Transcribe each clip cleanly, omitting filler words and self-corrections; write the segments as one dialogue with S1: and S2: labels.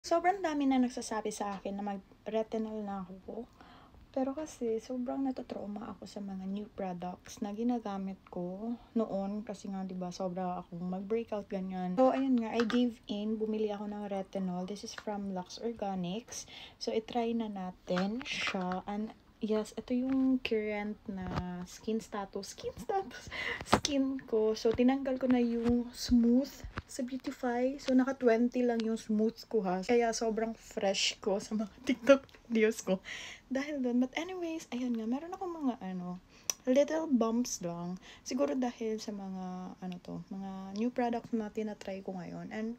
S1: Sobrang dami na nagsasabi sa akin na mag-retinol na ako. Pero kasi sobrang natutrauma ako sa mga new products na ginagamit ko noon kasi nga 'di ba sobra akong mag-breakout ganyan. So ayun nga, I gave in, bumili ako ng retinol. This is from Lux Organics. So i-try na natin siya. And yes, ito yung current na skin ko. So tinanggal ko na yung smooth sa Beautify. So naka 20 lang yung smooth ko ha. Kaya sobrang fresh ko sa mga TikTok videos ko. Dahil doon. But anyways, ayun nga, meron akong mga little bumps lang. Siguro dahil sa mga mga new product na tinatry ko ngayon. And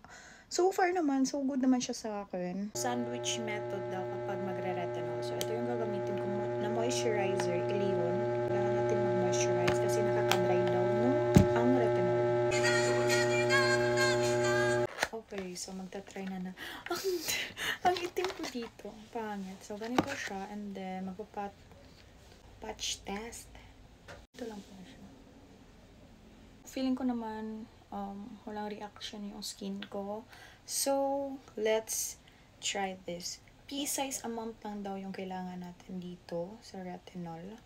S1: so far naman, so good naman siya sa akin. Sandwich method daw kapag magre-retinol. So ito yung gagamitin ko na moisturizer, Leon. Kailangan natin mag-moisturize kasi nakaka-dry daw ang retinol. Okay, so magta-try na. Ang itim ko dito. Ang pangit. So, ganito siya. And then, magpa-patch test. Ito lang po siya. Feeling ko naman, walang reaction yung skin ko. So, let's try this. Pea-size amount lang daw yung kailangan natin dito sa retinol.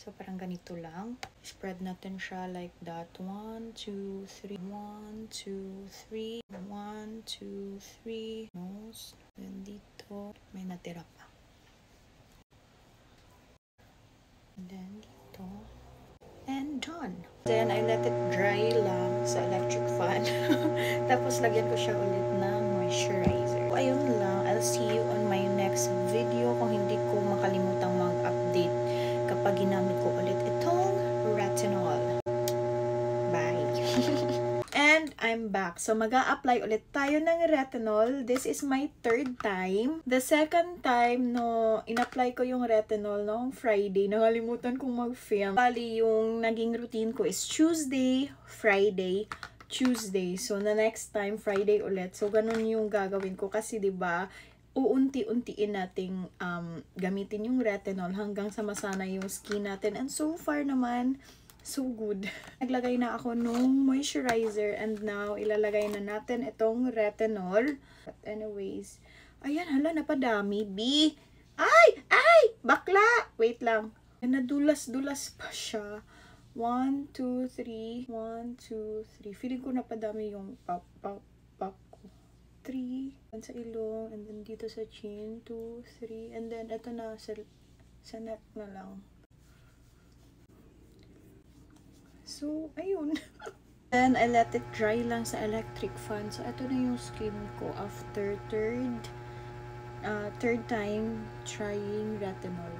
S1: So, parang ganito lang. Spread natin siya like that. 1, 2, 3. 1, 2, 3. 1, 2, 3. Nose. And dito, may natira pa. And then dito. And done. Then, I let it dry lang sa electric fan. Tapos, lagyan ko siya ulit ng moisturizer. So, ayun lang. I'll see you on my next video kung hindi ko makalimutang mag-update kapag ginamit ko ulit itong retinol. Bye! And I'm back. So, mag-a-apply ulit tayo ng retinol. This is my third time. The second time, no, in-apply ko yung retinol noong Friday. Nakalimutan kong mag-film. Bali, yung naging routine ko is Tuesday, Friday, Tuesday. So, the next time, Friday ulit. So, ganun yung gagawin ko. Kasi, diba, uunti-untiin nating gamitin yung retinol hanggang sa masana yung skin natin. And so far naman, so good. Naglagay na ako nung moisturizer and now ilalagay na natin itong retinol. But anyways, ayan, hala, napadami. B! Ay! Bakla! Wait lang. Nadulas-dulas pa siya. 1, 2, 3. 1, 2, 3. Feeling ko napadami yung pop ko. 3, and sa ilong, and then dito sa chin, 2, 3, and then ito na sa neck na lang. So, ayun. Then, I let it dry lang sa electric fan. So, ito na yung skin ko after third time trying retinol.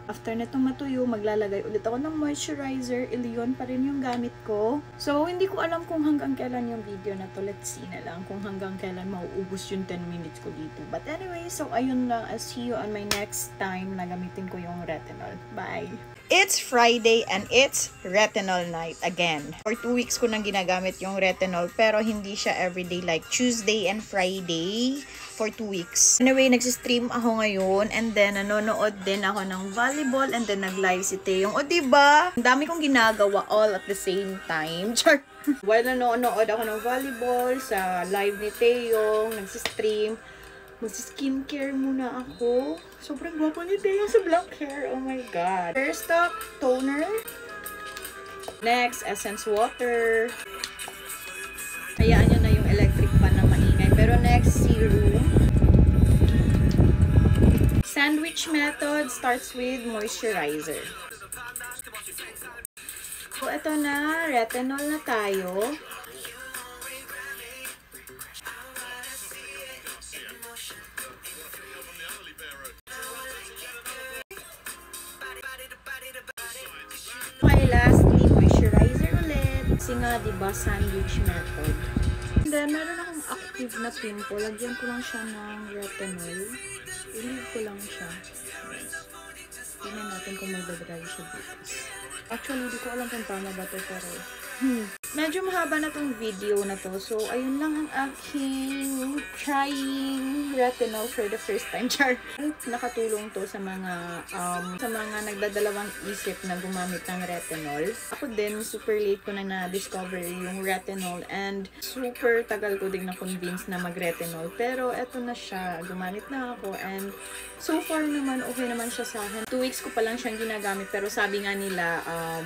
S1: After netong matuyo, maglalagay ulit ako ng moisturizer. Leon pa rin yung gamit ko. So, hindi ko alam kung hanggang kailan yung video na to. Let's see na lang kung hanggang kailan mauubos yung 10 minutes ko dito. But anyway, so ayun lang. I'll see you on my next time na gamitin ko yung retinol. Bye! It's Friday and it's retinol night again. For 2 weeks ko nang ginagamit yung retinol pero hindi siya everyday like Tuesday and Friday. For 2 weeks. Anyway, nagsistream ako ngayon and then nanonood din ako ng volleyball and then nag-live si Taeyong. O diba? Ang dami kong ginagawa all at the same time. Char! While nanonood ako ng volleyball sa live ni Taeyong, nagsistream, mag-skincare muna ako. Sobrang gwapo ni Taeyong sa black hair. Oh my God. First up, toner. Next, essence water. Hayaan nyo na yung electric fan na maingay. Pero next, serum. Sandwich method starts with moisturizer. So, ito na. Retinol na tayo. Okay, lastly, moisturizer ulit. Kasi nga, diba, sandwich method. And then, meron akong active na pimple. Lagyan ko lang siya ng retinol. I-leave ko lang siya. Tingnan natin kung magdadry siya dito. Actually, di ko alam kung tama ba ito pero medyo mahaba na tong video na to. So, ayun lang ang aking trying retinol for the first time. Char. Nakatulong to sa mga nagdadalawang isip na gumamit ng retinol. Ako din, super late ko na na-discover yung retinol and super tagal ko din na-convince na mag-retinol. Pero eto na siya. Gumamit na ako and so far naman, okay naman siya sa akin. 2 weeks ko pa lang siyang ginagamit pero sabi nga nila,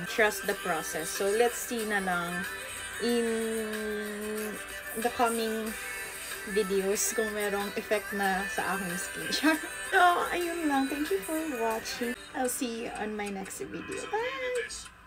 S1: trust the process. So, let's see na lang in the coming videos kung merong effect na sa aking skin. So, ayun lang. Thank you for watching. I'll see you on my next video. Bye!